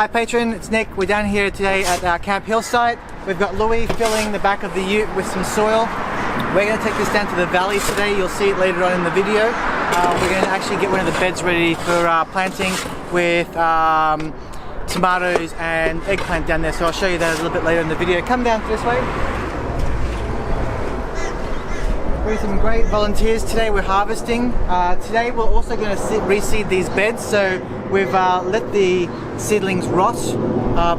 Hi patron, it's Nick. We're down here today at our Camp Hill site. We've got Louis filling the back of the ute with some soil. We're going to take this down to the valley today. You'll see it later on in the video. We're going to actually get one of the beds ready for planting with tomatoes and eggplant down there. So I'll show you that a little bit later in the video. Come down this way. We have some great volunteers today. We're harvesting. Today we're also going to reseed these beds. So we've let the seedlings rot,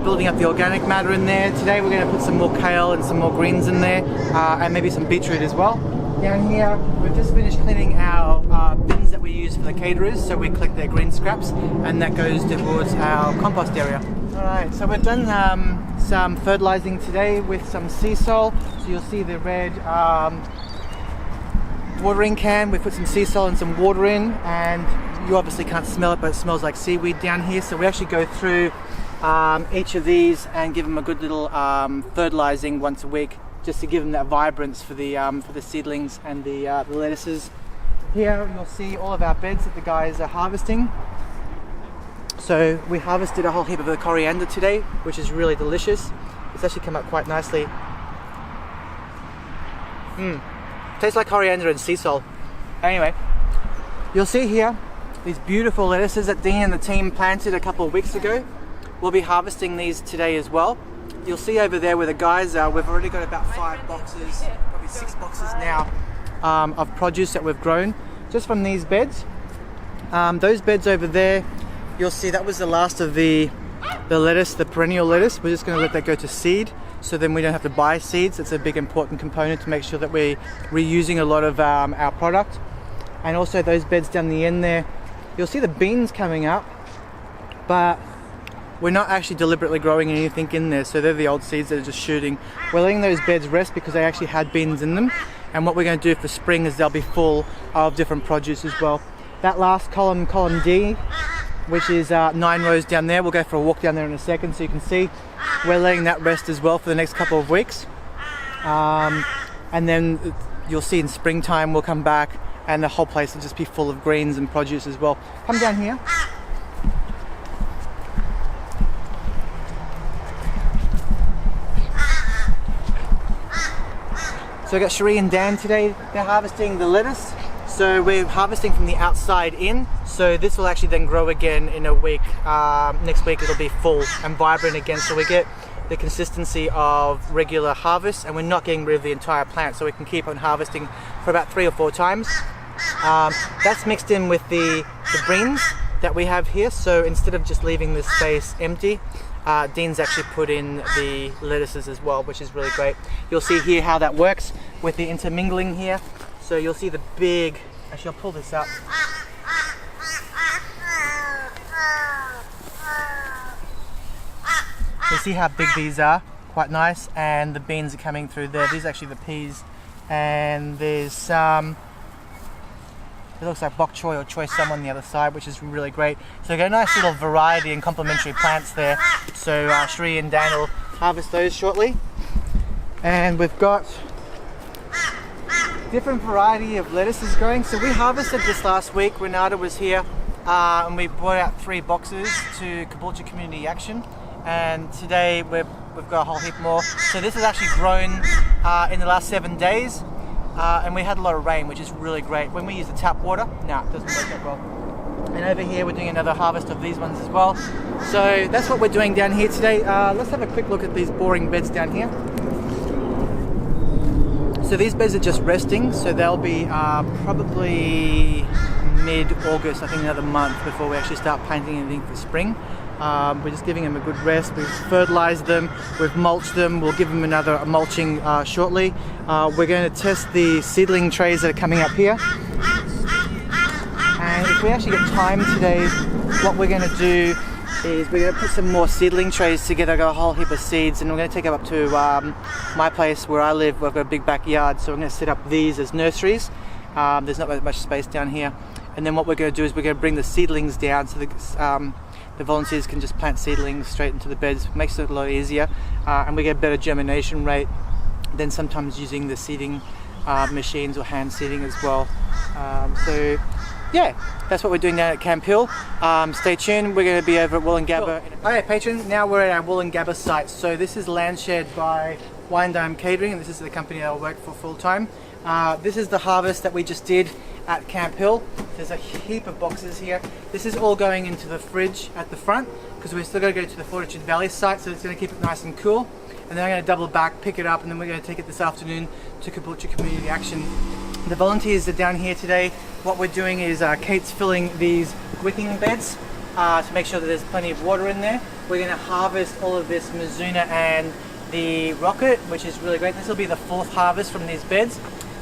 building up the organic matter in there. Today we're going to put some more kale and some more greens in there, and maybe some beetroot as well. Down here we've just finished cleaning our bins that we use for the caterers, so we collect their green scraps and that goes towards our compost area. Alright, so we've done some fertilizing today with some sea salt. So you'll see the red watering can. We put some sea salt and some water in, and you obviously can't smell it, but it smells like seaweed down here. So we actually go through each of these and give them a good little fertilizing once a week, just to give them that vibrance for the seedlings and the lettuces. Here you'll see all of our beds that the guys are harvesting. So we harvested a whole heap of the coriander today, which is really delicious. It's actually come up quite nicely. Tastes like coriander and sea salt. Anyway, you'll see here these beautiful lettuces that Dean and the team planted a couple of weeks ago. We'll be harvesting these today as well. You'll see over there where the guys are, we've already got about 5 boxes, probably 6 boxes now of produce that we've grown just from these beds. Those beds over there, you'll see that was the last of the lettuce, the perennial lettuce. We're just going to let that go to seed, so then we don't have to buy seeds. It's a big important component to make sure that we're reusing a lot of our product. And also those beds down the end there, you'll see the beans coming up, but we're not actually deliberately growing anything in there, so they're the old seeds that are just shooting. We're letting those beds rest because they actually had beans in them, and what we're going to do for spring is they'll be full of different produce as well. That last column, column D, which is 9 rows down there, we'll go for a walk down there in a second so you can see. We're letting that rest as well for the next couple of weeks, and then you'll see in springtime we'll come back and the whole place will just be full of greens and produce as well. Come down here. So I got Cherie and Dan today. They're harvesting the lettuce. So we're harvesting from the outside in. So this will actually then grow again in a week. Next week it'll be full and vibrant again. So we get the consistency of regular harvest, and we're not getting rid of the entire plant. So we can keep on harvesting for about 3 or 4 times. That's mixed in with the greens that we have here. So instead of just leaving this space empty, Dean's actually put in the lettuces as well, which is really great. You'll see here how that works with the intermingling here. So you'll see the big, actually I'll pull this up. You see how big these are, quite nice, and the beans are coming through there. These are actually the peas, and there's some, it looks like bok choy or choy sum on the other side, which is really great. So we've got a nice little variety and complementary plants there. So Cherie and Dan will harvest those shortly. And we've got different variety of lettuces growing. So we harvested this last week. Renata was here, and we brought out 3 boxes to Caboolture Community Action. And today we've got a whole heap more. So this is actually grown in the last 7 days. And we had a lot of rain, which is really great. When we use the tap water, no, it doesn't work that well. And over here we're doing another harvest of these ones as well. So that's what we're doing down here today. Let's have a quick look at these boring beds down here. So these beds are just resting, so they'll be probably mid-August, I think another month before we actually start planting anything for spring. We're just giving them a good rest. We've fertilized them, we've mulched them, we'll give them another mulching shortly. We're going to test the seedling trays that are coming up here. And if we actually get time today, what we're going to do is we're going to put some more seedling trays together. I've got a whole heap of seeds, and we're going to take them up to my place where I live. We've got a big backyard, so we're going to set up these as nurseries. There's not much space down here. And then what we're going to do is we're going to bring the seedlings down so the volunteers can just plant seedlings straight into the beds. It makes it a lot easier, and we get a better germination rate than sometimes using the seeding machines or hand seeding as well. So yeah, that's what we're doing down at Camp Hill. Stay tuned, we're going to be over at Woolley Gabba. Cool. Alright patrons, now we're at our Woolley Gabba site. So this is land shared by Wine Dime Catering, and this is the company that I work for full time. This is the harvest that we just did at Camp Hill. There's a heap of boxes here. This is all going into the fridge at the front because we're still going to go to the Fortitude Valley site, so it's going to keep it nice and cool. And then I'm going to double back, pick it up, and then we're going to take it this afternoon to Caboolture Community Action. The volunteers are down here today. What we're doing is Kate's filling these wicking beds to make sure that there's plenty of water in there. We're going to harvest all of this Mizuna and the rocket, which is really great. This will be the 4th harvest from these beds.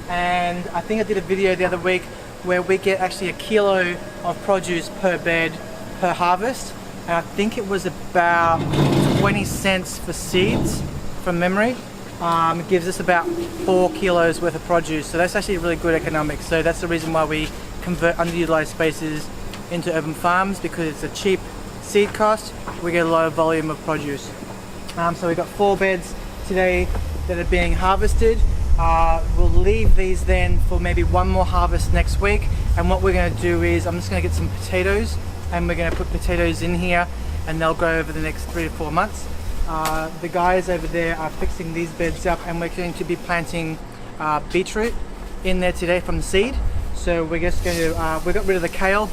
And I think I did a video the other week where we get actually 1 kilo of produce per bed per harvest. And I think it was about 20 cents for seeds from memory. It gives us about 4 kilos worth of produce. So that's actually really good economics. So that's the reason why we convert underutilized spaces into urban farms, because it's a cheap seed cost. We get a lot of volume of produce. So we've got 4 beds today that are being harvested. We'll leave these then for maybe 1 more harvest next week, and what we're going to do is I'm just going to get some potatoes, and we're going to put potatoes in here, and they'll grow over the next 3 to 4 months. The guys over there are fixing these beds up, and we're going to be planting beetroot in there today from the seed. So we're just going to, we got rid of the kale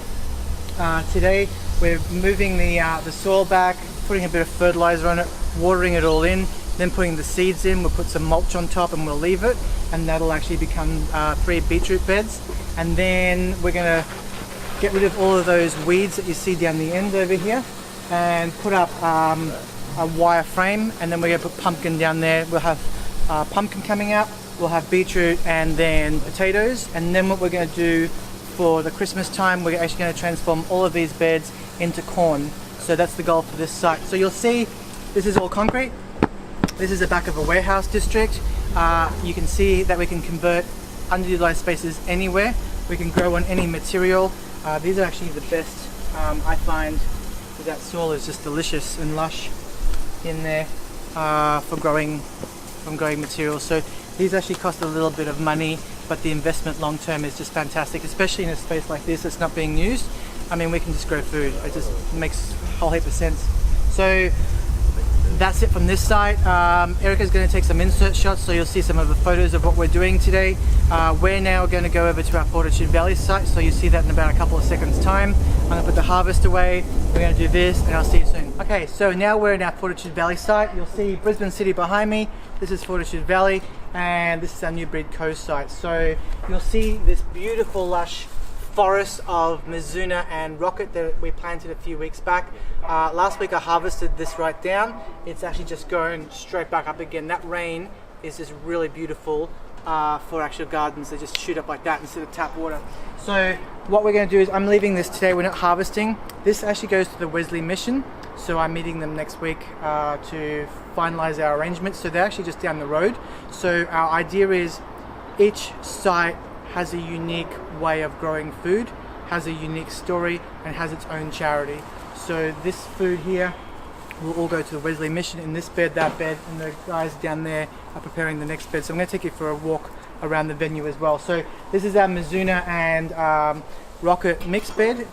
today. We're moving the soil back, putting a bit of fertilizer on it, watering it all in, then putting the seeds in. We'll put some mulch on top and we'll leave it, and that'll actually become 3 beetroot beds. And then we're going to get rid of all of those weeds that you see down the end over here, and put up a wire frame, and then we're going to put pumpkin down there. We'll have pumpkin coming out, we'll have beetroot and then potatoes. And then what we're going to do for the Christmas time, we're actually going to transform all of these beds into corn. So that's the goal for this site. So you'll see this is all concrete. This is the back of a warehouse district. You can see that we can convert underutilized spaces anywhere. We can grow on any material. These are actually the best, I find, because that soil is just delicious and lush in there for growing materials. So these actually cost a little bit of money, but the investment long term is just fantastic, especially in a space like this that's not being used. I mean, we can just grow food. It just makes a whole heap of sense. So that's it from this site. Erica's going to take some insert shots, so you'll see some of the photos of what we're doing today. We're now going to go over to our Fortitude Valley site, so you'll see that in about a couple of seconds time. I'm going to put the harvest away, we're going to do this, and I'll see you soon. Okay, so now we're in our Fortitude Valley site. You'll see Brisbane City behind me. This is Fortitude Valley, and this is our New Breed Co site. So you'll see this beautiful lush forest of Mizuna and rocket that we planted a few weeks back. Last week I harvested this right down. It's actually just going straight back up again. That rain is just really beautiful for actual gardens. They just shoot up like that instead of tap water. So what we're going to do is, I'm leaving this today. We're not harvesting. This actually goes to the Wesley mission, so I'm meeting them next week to finalize our arrangements. So they're actually just down the road. So our idea is each site has a unique way of growing food, has a unique story, and has its own charity. So this food here will all go to the Wesley mission in this bed, that bed, and the guys down there are preparing the next bed. So I'm going to take you for a walk around the venue as well. So this is our Mizuna and rocket mix bed.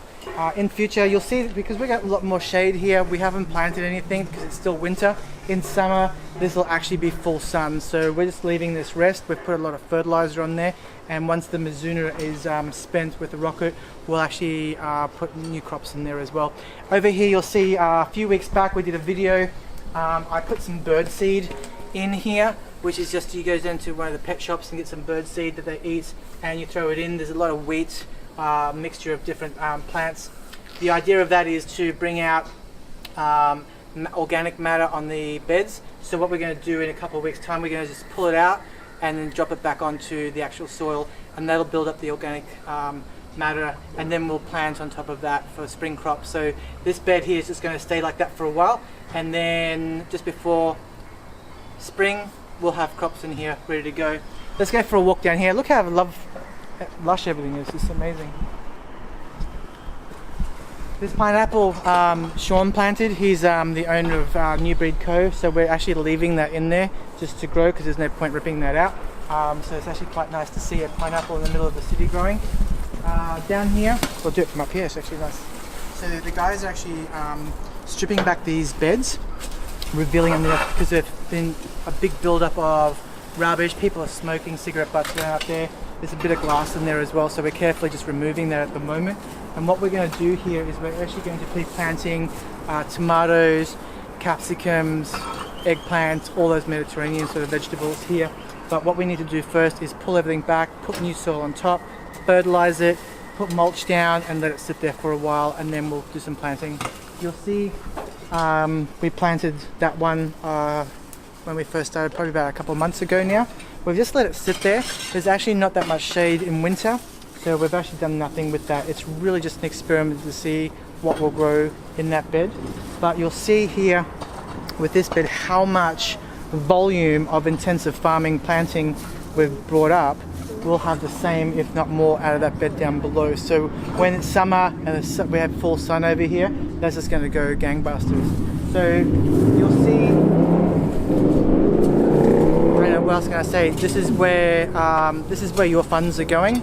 In future, you'll see, because we got a lot more shade here, we haven't planted anything because it's still winter. In summer, this will actually be full sun. So we're just leaving this rest. We've put a lot of fertilizer on there, and once the Mizuna is spent with the rocket, we'll actually put new crops in there as well. Over here, you'll see a few weeks back we did a video. I put some bird seed in here, which is just, you go down to one of the pet shops and get some bird seed that they eat, and you throw it in. There's a lot of wheat, mixture of different plants. The idea of that is to bring out organic matter on the beds. So what we're going to do in a couple of weeks time, we're going to just pull it out and then drop it back onto the actual soil, and that'll build up the organic matter, and then we'll plant on top of that for spring crops. So this bed here is just going to stay like that for a while, and then just before spring we'll have crops in here ready to go. Let's go for a walk down here. Look how lush everything is. It's amazing. This pineapple Sean planted, he's the owner of New Breed Co, so we're actually leaving that in there just to grow, because there's no point ripping that out. So it's actually quite nice to see a pineapple in the middle of the city growing. Down here, we'll do it from up here, it's actually nice. So the guys are actually stripping back these beds, revealing them because there's been a big build-up of rubbish. People are smoking cigarette butts going up there. There's a bit of glass in there as well, so we're carefully just removing that at the moment. And what we're going to do here is we're actually going to be planting tomatoes, capsicums, eggplants, all those Mediterranean sort of vegetables here. But what we need to do first is pull everything back, put new soil on top, fertilize it, put mulch down and let it sit there for a while, and then we'll do some planting. You'll see we planted that one when we first started, probably about a couple of months ago now. We've just let it sit there. There's actually not that much shade in winter, so we've actually done nothing with that. It's really just an experiment to see what will grow in that bed. But you'll see here with this bed how much volume of intensive farming planting we've brought up. We'll have the same, if not more, out of that bed down below. So when it's summer and we have full sun over here, that's just going to go gangbusters. So you'll see, I don't know what else can I say. This is where your funds are going.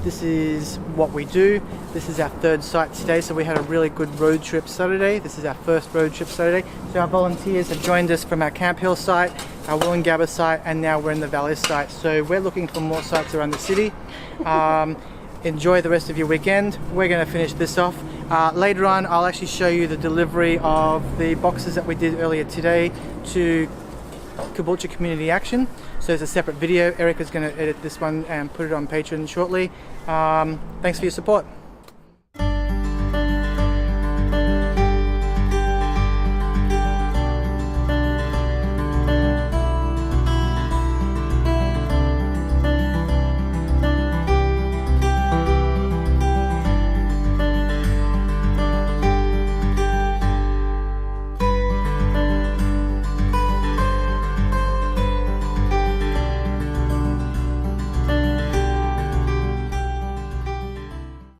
This is what we do. This is our third site today. So we had a really good road trip Saturday. This is our first road trip Saturday. So our volunteers have joined us from our Camp Hill site, our Woolley Gabba site, and now we're in the Valley site. So we're looking for more sites around the city. Enjoy the rest of your weekend. We're going to finish this off. Later on, I'll actually show you the delivery of the boxes that we did earlier today to Caboolture Community Action. So it's a separate video. Erica's going to edit this one and put it on Patreon shortly. Thanks for your support.